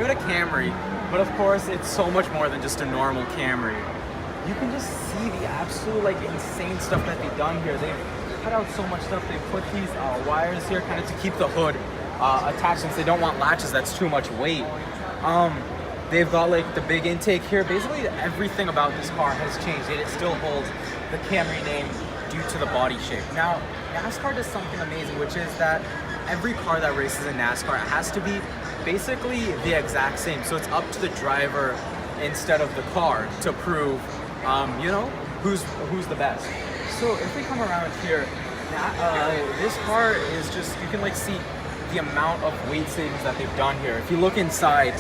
Toyota Camry, but of course it's so much more than just a normal Camry. You can just see the absolute like insane stuff that they've done here. They've cut out so much stuff. They put these wires here kind of to keep the hood attached, since they don't want latches. That's too much weight. They've got like the big intake here. Basically everything about this car has changed, yet it still holds the Camry name due to the body shape. Now, NASCAR does something amazing, which is that every car that races in NASCAR has to be basically the exact same. So it's up to the driver instead of the car to prove, you know, who's the best. So if we come around here, this car is just, you can like see the amount of weight savings that they've done here. If you look inside,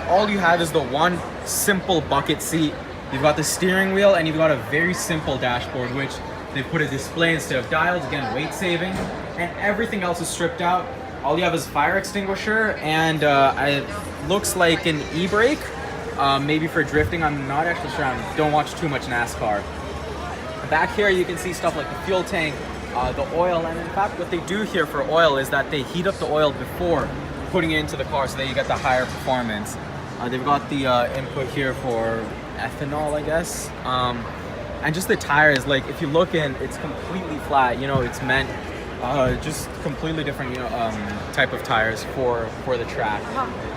all you have is the one simple bucket seat. You've got the steering wheel, and you've got a very simple dashboard, which they put a display instead of dials, again, weight saving, and everything else is stripped out. All you have is fire extinguisher, and it looks like an e-brake, maybe for drifting. I'm not actually sure. I don't watch too much NASCAR. Back here, you can see stuff like the fuel tank, the oil, and in fact, what they do here for oil is that they heat up the oil before putting it into the car so that you get the higher performance. They've got the input here for ethanol, I guess. And just the tires, like if you look in, it's completely flat. You know, it's meant just completely different, you know, type of tires for the track.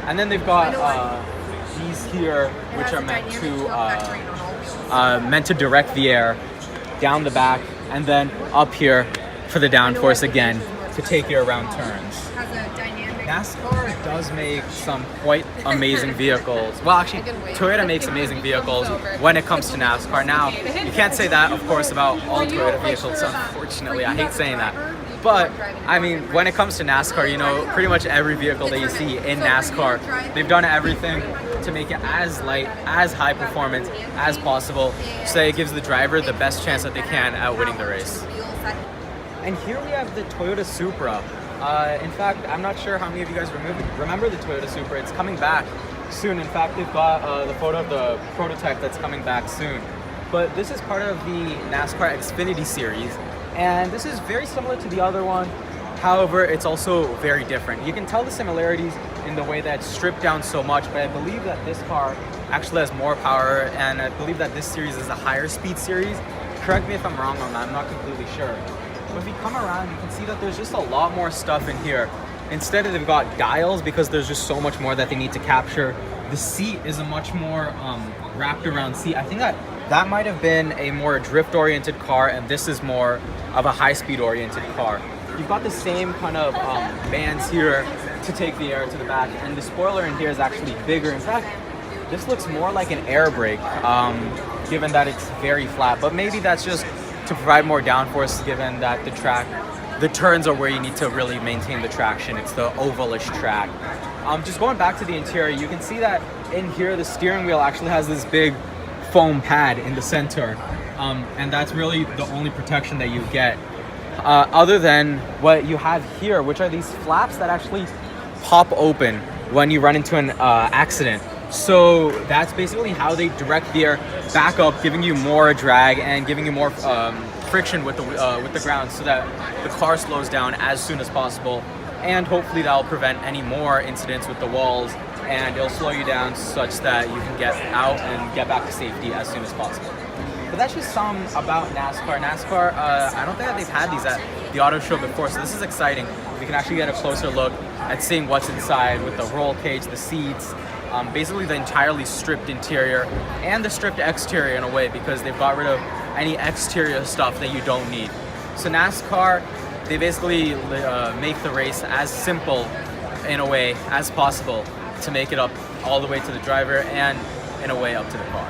And then they've got these here, which are meant to direct the air down the back, and then up here for the downforce again to take you around turns. NASCAR does make some quite amazing vehicles. Well, actually, Toyota makes amazing vehicles when it comes to NASCAR. Now, you can't say that, of course, about all Toyota vehicles, unfortunately. I hate saying that. But, I mean, when it comes to NASCAR, you know, pretty much every vehicle that you see in NASCAR, they've done everything to make it as light, as high performance as possible, so that it gives the driver the best chance that they can at winning the race. And here we have the Toyota Supra. In fact, I'm not sure how many of you guys remember the Toyota Supra. It's coming back soon. In fact, they've got the photo of the prototype that's coming back soon. But this is part of the NASCAR Xfinity series, and this is very similar to the other one. However, it's also very different. You can tell the similarities in the way that it's stripped down so much, but I believe that this car actually has more power, and I believe that this series is a higher speed series. Correct me if I'm wrong on that, I'm not completely sure. But if you come around, you can see that there's just a lot more stuff in here. Instead, they've got dials because there's just so much more that they need to capture. The seat is a much more wrapped around seat. I think that might have been a more drift-oriented car, and this is more of a high-speed oriented car. You've got the same kind of bands here to take the air to the back, and the spoiler in here is actually bigger. In fact, this looks more like an air brake, given that it's very flat, but maybe that's just to provide more downforce, given that the turns are where you need to really maintain the traction. It's the ovalish track. Just going back to the interior, you can see that in here the steering wheel actually has this big foam pad in the center, and that's really the only protection that you get, other than what you have here, which are these flaps that actually pop open when you run into an accident. So that's basically how they direct the air back up, giving you more drag and giving you more friction with the ground, so that the car slows down as soon as possible, and hopefully that'll prevent any more incidents with the walls, and it'll slow you down such that you can get out and get back to safety as soon as possible. But that's just some about NASCAR. I don't think that they've had these at the auto show before, so this is exciting. We can actually get a closer look at seeing what's inside with the roll cage, the seats, basically the entirely stripped interior and the stripped exterior in a way, because they've got rid of any exterior stuff that you don't need. So NASCAR, they basically make the race as simple in a way as possible to make it up all the way to the driver and in a way up to the car.